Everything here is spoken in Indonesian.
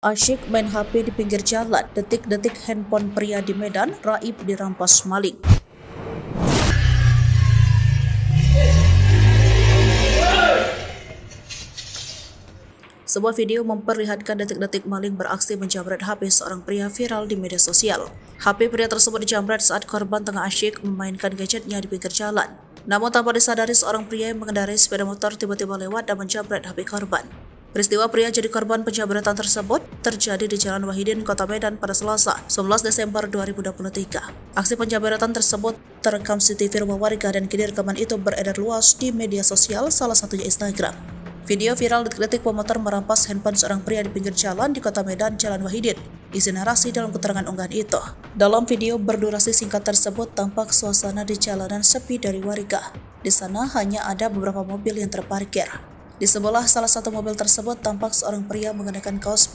Asyik main HP di pinggir jalan, detik-detik handphone pria di Medan raib dirampas maling. Sebuah video memperlihatkan detik-detik maling beraksi menjamret HP seorang pria viral di media sosial. HP pria tersebut dijamret saat korban tengah asyik memainkan gadgetnya di pinggir jalan. Namun tanpa disadari, seorang pria yang mengendarai sepeda motor tiba-tiba lewat dan menjamret HP korban. Peristiwa pria jadi korban penjamretan tersebut terjadi di Jalan Wahidin, Kota Medan pada Selasa, 11 Desember 2023. Aksi penjamretan tersebut terekam CCTV rumah warga dan kini rekaman itu beredar luas di media sosial, salah satunya Instagram. Video viral detik-detik pemotor merampas handphone seorang pria di pinggir jalan di Kota Medan, Jalan Wahidin. Isi narasi dalam keterangan unggahan itu. Dalam video berdurasi singkat tersebut tampak suasana di jalanan sepi dari warga. Di sana hanya ada beberapa mobil yang terparkir. Di sebelah salah satu mobil tersebut tampak seorang pria mengenakan kaos